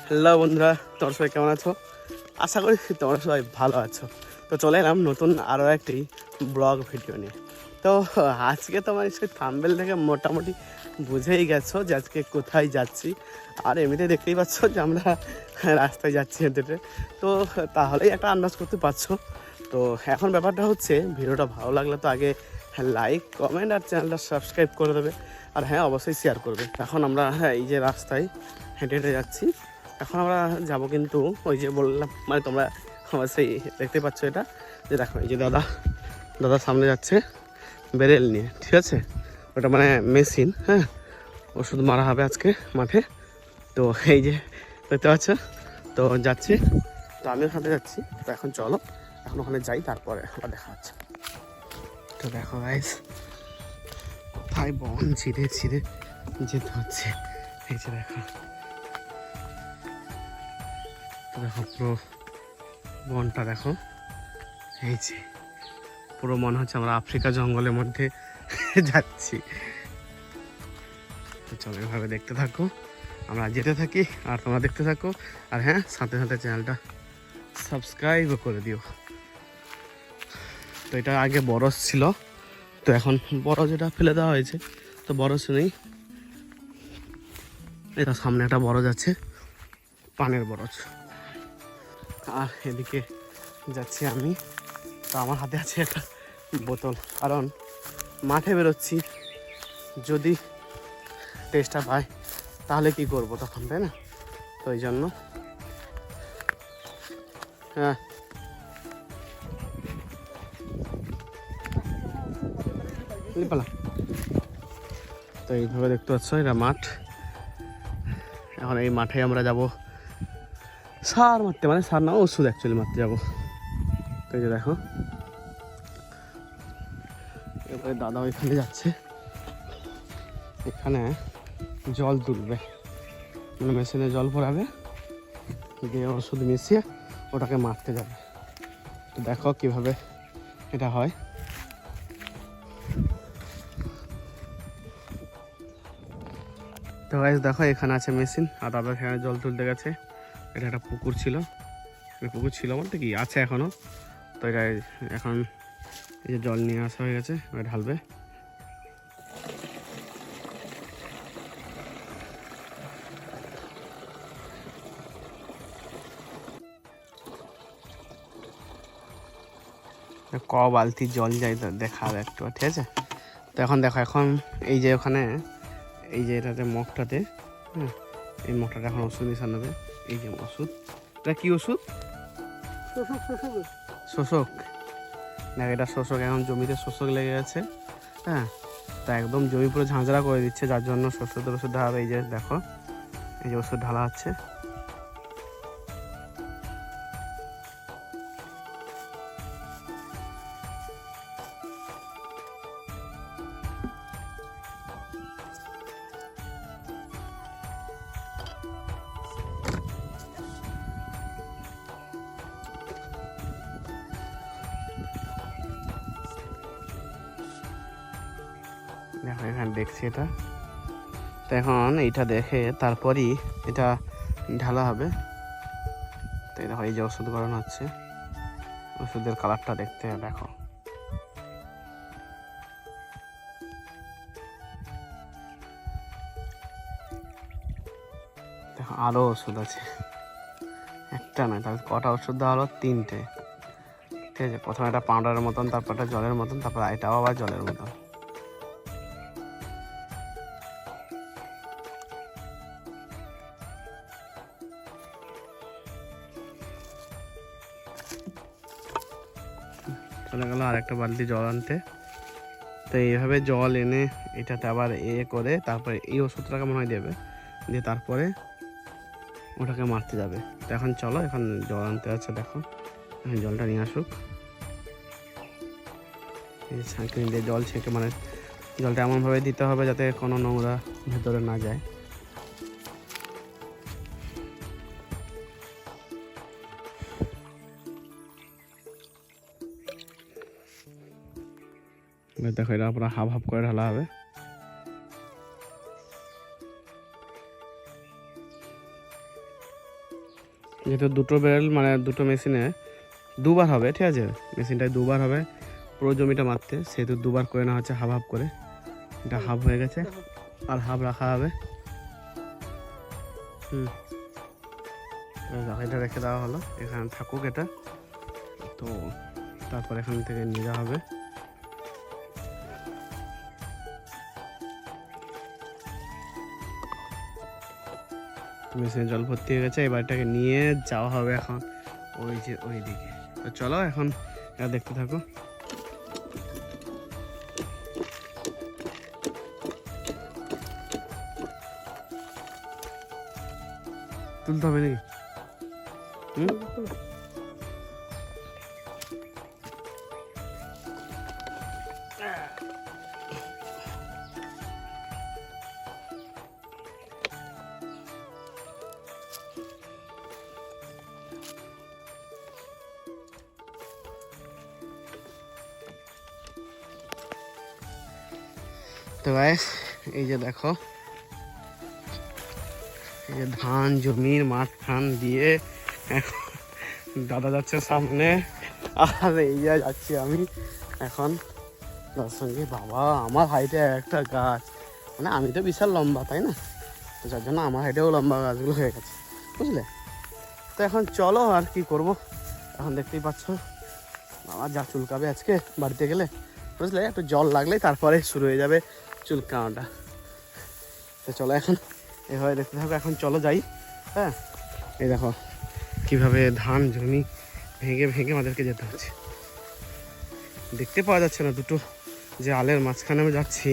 Hello বন্ধুরা, তোমরা সবাই কেমন আছো? আশা করি তোমরা সবাই ভালো আছো। তো চলে এলাম নতুন আরও একটি ব্লগ ভিডিও নিয়ে। তো আজকে তোমার সেই থাম্বনেল থেকে মোটামুটি বুঝেই গেছো যে আজকে কোথায় যাচ্ছি। আর এমনিতে দেখতেই পাচ্ছ যে আমরা রাস্তায় যাচ্ছি হেঁটে। তো তাহলেই একটা আন্দাজ করতে পারছো। তো এখন ব্যাপারটা হচ্ছে, ভিডিওটা ভালো লাগলে তো আগে লাইক, কমেন্ট আর চ্যানেলটা সাবস্ক্রাইব করে দেবে। আর হ্যাঁ, অবশ্যই শেয়ার করবে। এখন আমরা এই যে রাস্তায় হেঁটে হেঁটে যাচ্ছি। এখন আমরা যাব কিন্তু ওই যে বললাম, মানে তোমরা অবশ্যই দেখতে পাচ্ছ এটা, যে দেখো এই যে দাদা সামনে যাচ্ছে বেরেল নিয়ে, ঠিক আছে? ওটা মানে মেশিন, হ্যাঁ, ওষুধ মারা হবে আজকে মাঠে। তো এই যে দেখতে পাচ্ছ, তো যাচ্ছি, তো আমিও সাথে যাচ্ছি। তো এখন চলো, এখন ওখানে যাই, তারপরে আবার দেখা হচ্ছে। তো দেখো গাইস, কোথায় বন ছিঁড়ে ছিঁড়ে যেতে হচ্ছে। এই যে দেখো, দেখো পুরো বনটা দেখো, এই যে পুরো মনে হচ্ছে আমরা আফ্রিকা জঙ্গলের মধ্যে যাচ্ছি। তো চলো এভাবে দেখতে থাকো, আমরা যেতে থাকি আর তোমরা দেখতে থাকো। আর হ্যাঁ, সাথে সাথে চ্যানেলটা সাবস্ক্রাইবও করে দিও। তো এটা আগে বরজ ছিল, তো এখন বরজ এটা ফেলে দেওয়া হয়েছে, তো বরজ নেই। এটা সামনে একটা বরজ আছে, পানের বরজ। আর এদিকে যাচ্ছি আমি, তো আমার হাতে আছে একটা বোতল, কারণ মাঠে বেরোচ্ছি, যদি টেস্টটা পাই তাহলে কি করব তখন, তাই না? তো এই জন্য হ্যাঁ, তো এইভাবে দেখতে পাচ্ছ এটা মাঠ। এখন এই মাঠে আমরা যাব সার মারতে, মানে সার না, ওষুধ অ্যাকচুয়ালি মারতে যাবো। তো এই যে দেখো, এবারে দাদা ওইখানে যাচ্ছে, এখানে জল তুলবে, মানে মেশিনে জল ভরাবে, দিয়ে ওষুধ মিশিয়ে ওটাকে মারতে যাবে। তো দেখো কিভাবে এটা হয়। তো গাইস দেখো, এখানে আছে মেশিন, আর দাদা এখানে জল তুলতে গেছে। এটা একটা পুকুর ছিল, পুকুর ছিল বলতে কি আছে এখনও। তো এটা এখন এই যে জল নিয়ে আসা হয়ে গেছে, এবার ঢালবে। ক বালতি জল যায় দেখা একটু, ঠিক আছে? তো এখন দেখো, এখন এই যে ওখানে এই যে এটাতে মগটাতে, হ্যাঁ, এই মগটাতে এখন ওষুধ মিশানো নেবে। এই যে ওষুধ, এটা কি ওষুধ? শোষক। দেখ, এটা শোষক, এখন জমিতে শোষক লেগে গেছে, হ্যাঁ। তা একদম জমি পুরো ঝাঁঝরা করে দিচ্ছে, যার জন্য শস্যদের ওষুধ ঢালা হবে। এই যে দেখো, এই যে ওষুধ ঢালা হচ্ছে। দেখো এখানে দেখছি এটা, তো এখন এইটা দেখে তারপরই এটা ঢালা হবে। তো দেখো, এই যে ওষুধ করানো হচ্ছে, ওষুধের কালারটা দেখতে দেখো। দেখো আরও ওষুধ আছে, একটা নয়, তাহলে কটা ওষুধ দেওয়া হলো? 3টে, ঠিক আছে? প্রথমে একটা পাউডারের মতন, তারপর একটা জলের মতন, তারপর এটাও আবার জলের মতন। চলে গেল আর একটা বালতি জল আনতে। তো এইভাবে জল এনে এটাতে আবার করে তারপরে এই ওষুধটাকে মনে হয় দেবে, দিয়ে তারপরে ওটাকে মারতে যাবে। তো এখন চলো, এখন জল আনতে আছে, দেখো জলটা নিয়ে আসুক। এই ছাঁকনি দিয়ে জল ছেঁকে, মানে জলটা এমনভাবে দিতে হবে যাতে কোনো নোংরা ভেতরে না যায়। দেখো, এটা পুরো হাফ হাফ করে ঢালা হবে। যেহেতু দুটো বেরেল মানে দুটো মেশিনে দুবার হবে, ঠিক আছে, মেশিনটায় দুবার হবে পুরো জমিটা মারতে, সেহেতু দুবার করে নেওয়া হচ্ছে হাফ হাফ করে। এটা হাফ হয়ে গেছে আর হাফ রাখা হবে। এটা রেখে দেওয়া হলো, এখানে থাকুক এটা। তো তারপর এখান থেকে নিয়ে যাওয়া হবে। মেশিনে জল ভর্তি হয়ে গেছে, এবারটাকে নিয়ে যাওয়া হবে এখন ওই যে ওই দিকে। তো চলো এখন এটা দেখতে থাকো। তুলতে হবে নাকি? তো গাইস এই যে দেখো, এই যে ধান জমির মাঝখান দিয়ে এখন দাদা যাচ্ছে সামনে, আর এই যে যাচ্ছি আমি এখন তার সঙ্গে। বাবা আমার হাইটে একটা গাছ, মানে আমি তো বিশাল লম্বা তাই না, তো যার জন্য আমার হাইটেও লম্বা গাছগুলো হয়ে গেছে, বুঝলে। তো এখন চলো আর কি করব, এখন দেখতেই পাচ্ছ আমার যা চুলকাবে আজকে বাড়িতে গেলে, বুঝলে। একটু জল লাগলেই তারপরে শুরু হয়ে যাবে চুলকানোটা। তো চলো এখন এভাবে দেখতে থাকো, এখন চলো যাই। হ্যাঁ এই দেখো কিভাবে ধান জমি ভেঙে ভেঙে আমাদেরকে যেতে হচ্ছে, দেখতে পাওয়া যাচ্ছে না দুটো যে আলের মাঝখানে আমি যাচ্ছি,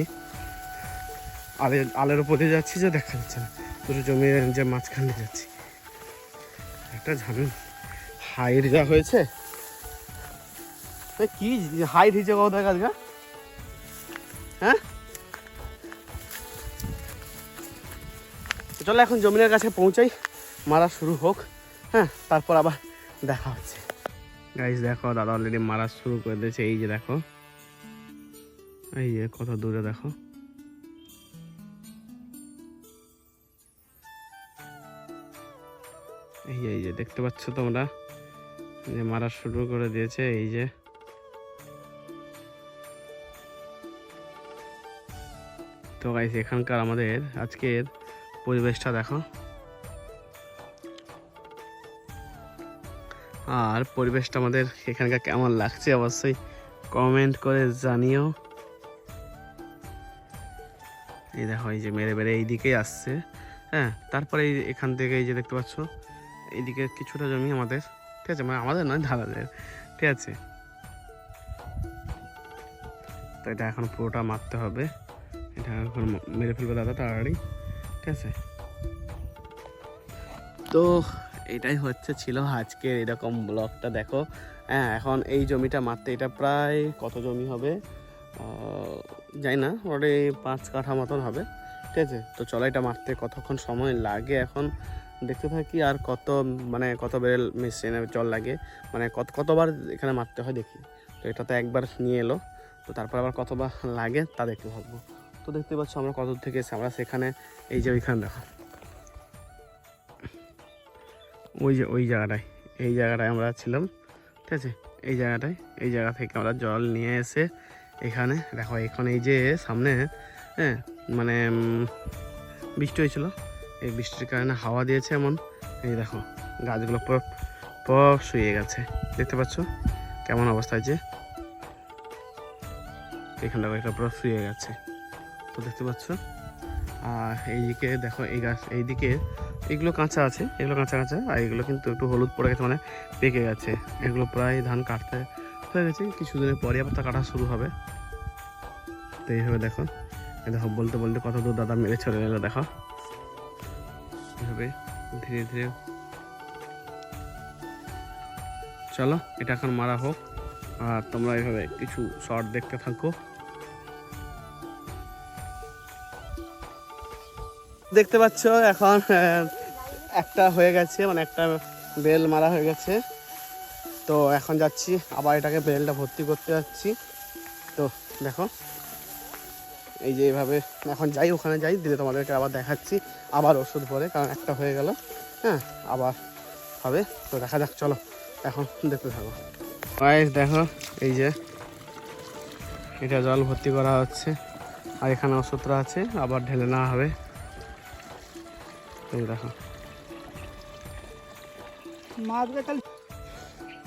আলের উপর দিয়ে যাচ্ছি যে দেখা যাচ্ছে না, দুটো জমির যে মাঝখানে যাচ্ছি। একটা ধান হাইট যা হয়েছে, কি হাইট হয়েছে কত দেখা গা। হ্যাঁ চলো এখন জমিনের কাছে পৌঁছাই, মারা শুরু হোক। হ্যাঁ তারপর আবার দেখা হচ্ছে। গাইস দেখো দাদা অলরেডি মারা শুরু করে দিয়েছে, এই যে দেখো, এই যে কত দূরে দেখো। এই যে দেখতে পাচ্ছ তোমরা যে মারা শুরু করে দিয়েছে, এই যে। তো গাইস এখানকার আমাদের আজকের পরিবেশটা দেখো, আর পরিবেশটা আমাদের এখানকার কেমন লাগছে অবশ্যই কমেন্ট করে জানিও। এই দেখো এই যে মেরে মেরে এইদিকেই আসছে। হ্যাঁ তারপরে এখান থেকে এই যে দেখতে পাচ্ছ এইদিকে কিছুটা জমি আমাদের, ঠিক আছে, মানে আমাদের নয় দাদাদের, ঠিক আছে। তো এটা এখন পুরোটা মারতে হবে, এটা এখন মেরে ফেলবে দাদা তাড়াতাড়ি, ঠিক আছে। তো এটাই ছিল আজকের এরকম ব্লগটা। দেখো হ্যাঁ এখন এই জমিটা মারতে, এটা প্রায় কত জমি হবে জানি না, ওটা 5 কাঠা মতন হবে, ঠিক আছে। তো চলো এটা মারতে কতক্ষণ সময় লাগে এখন দেখতে থাকি, আর কত বেরেল মেশিনে জল লাগে, মানে কতবার এখানে মারতে হয় দেখি। তো এটা তো একবার নিয়ে এলো, তো তারপর আবার কতবার লাগে তা দেখতে থাকবো। তো দেখতে পাচ্ছ আমরা কত থেকে এসে, আমরা সেখানে এই যে ওইখানে দেখো, ওই জায়গাটায় আমরা ছিলাম, ঠিক আছে। এই জায়গা থেকে আমরা জল নিয়ে এসে এখানে দেখো, এখন এই যে সামনে হ্যাঁ মানে বৃষ্টি হয়েছিল, এই বৃষ্টির কারণে হাওয়া দিয়েছে এমন, এই দেখো গাছগুলো পুরো শুয়ে গেছে, দেখতে পাচ্ছ কেমন অবস্থা হয়েছে। এখানটা এটা পুরো শুয়ে গেছে, তো দেখতে পাচ্ছ। আর এইদিকে দেখো এই গাছ, এইদিকে এগুলো কাঁচা আছে, এগুলো কাঁচা আর এগুলো কিন্তু একটু হলুদ পড়ে গেছে, মানে পেকে গেছে। এগুলো প্রায় ধান কাটতে হয়ে গেছে, কিছুদিনের পরে আবার তা কাটা শুরু হবে। তো এইভাবে দেখো, বলতে বলতে কত দূর দাদা মেরে চলে গেলো দেখো, এইভাবে ধীরে ধীরে। চলো এটা এখন মারা হোক, আর তোমরা এইভাবে কিছু শর্ট দেখতে থাকো। দেখতে পাচ্ছ এখন একটা হয়ে গেছে, মানে একটা বেল মারা হয়ে গেছে। তো এখন যাচ্ছি আবার এটাকে বেলটা ভর্তি করতে যাচ্ছি। তো দেখো এই যে এইভাবে এখন যাই, ওখানে যাই, দিলে তোমাদেরকে আবার দেখাচ্ছি আবার ওষুধ ভরে, কারণ একটা হয়ে গেল। হ্যাঁ আবার হবে। তো দেখা যাক, চলো এখন দেখতে থাকো। গাইস দেখো, এই যে এটা জল ভর্তি করা হচ্ছে, আর এখানে ওষুধটা আছে, আবার ঢেলে নেওয়া হবে। এই দেখো,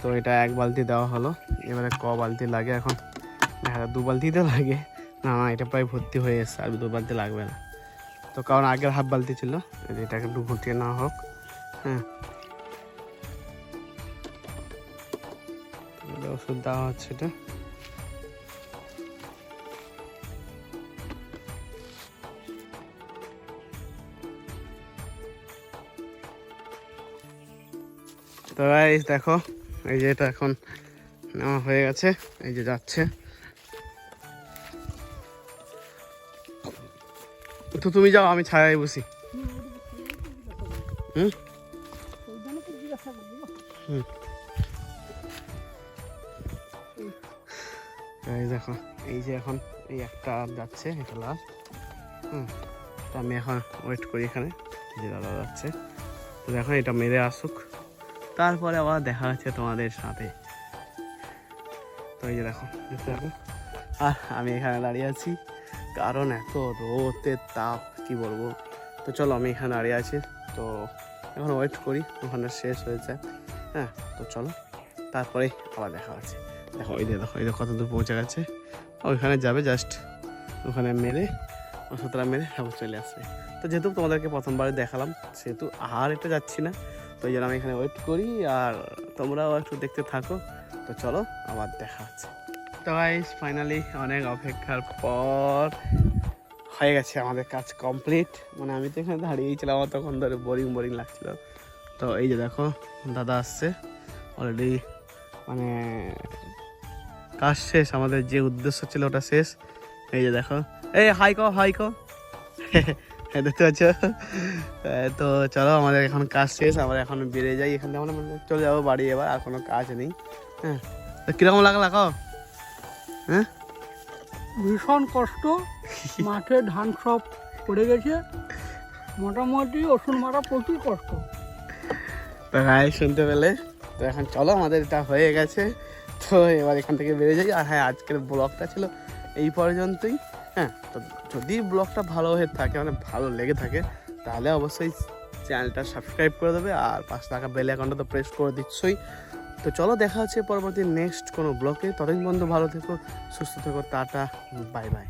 তো এটা 1 বালতি দেওয়া হলো। এবারে ক বালতি লাগে এখন দেখা যায়, 2 বালতিতে লাগে। না না, এটা প্রায় ভর্তি হয়ে এসছে, আর 2 বালতি লাগবে না। তো কারণ আগের হাফ বালতি ছিল, এটাকে একটু ঘুটিয়ে নেওয়া হোক। হ্যাঁ, ওষুধ দেওয়া হচ্ছে এটা। তো গাইস দেখো, এই যে এটা এখন নেওয়া হয়ে গেছে, এই যে যাচ্ছে। তো তুমি যাও, আমি ছায়ায় বসি। হুম হুম। এই দেখো, এই যে এখন এই একটা যাচ্ছে, এটা লাস্ট। তো আমি এখন ওয়েট করি এখানে, যে দাদা যাচ্ছে। তো দেখো এটা মেরে আসুক, তারপরে আবার দেখা হচ্ছে তোমাদের সাথে। তো এই যে দেখো, আর আমি এখানে দাঁড়িয়ে আছি, কারণ এত রোদের তাপ কি বলবো। তো চলো আমি এখানে দাঁড়িয়ে আছি, তো এখন ওয়েট করি ওখানে শেষ হয়েছে। হ্যাঁ, তো চলো তারপরে আবার দেখা হচ্ছে। দেখো এই যে দেখো, এই যে কত দূর পৌঁছে গেছে। ওইখানে যাবে, জাস্ট ওখানে মেরে ওষুধটা মেরে আবার চলে আসবে। তো যেহেতু তোমাদেরকে প্রথমবারে দেখালাম, সেহেতু আর এটা যাচ্ছি না। তো এই জন্য আমি এখানে ওয়েট করি, আর তোমরাও একটু দেখতে থাকো। তো চলো আবার দেখা হচ্ছে। তো গাইস ফাইনালি অনেক অপেক্ষার পর হয়ে গেছে আমাদের কাজ কমপ্লিট। মানে আমি তো এখানে দাঁড়িয়েছিলাম, আমার তখন ধরে বোরিং লাগছিল। তো এই যে দেখো, দাদা আসছে অলরেডি, মানে কাজ শেষ, আমাদের যে উদ্দেশ্য ছিল ওটা শেষ। এই যে দেখো, এই হাই কো দেখতে পাচ্ছ। তো চলো আমাদের এখন কাজ শেষ, আমরা এখন বেরিয়ে যাই এখান থেকে, আমরা চলে যাবো বাড়ি এবার, আর কোনো কাজ নেই। হ্যাঁ, তো কীরকম লাগলো কো? হ্যাঁ, ভীষণ কষ্ট, মাঠে ধান সব পড়ে গেছে, মোটামুটি ওষুধ মারা প্রচুর কষ্ট। তো গায়ে শুনতে পেলে। তো এখন চলো, আমাদের এটা হয়ে গেছে, তো এবার এখান থেকে বেরিয়ে যাই। আর হ্যাঁ, আজকের ব্লগটা ছিল এই পর্যন্তই। হ্যাঁ, তো যদি ব্লগটা ভালো হয়ে থাকে, মানে ভালো লেগে থাকে, তাহলে অবশ্যই চ্যানেলটা সাবস্ক্রাইব করে দেবে, আর পাশে থাকা বেল আইকনটা তো প্রেস করে দিচ্ছই। তো চলো দেখা হচ্ছে পরবর্তী নেক্সট কোনো ব্লগে। ততদিন বন্ধু ভালো থেকো, সুস্থ থেকো, টাটা, বাই বাই।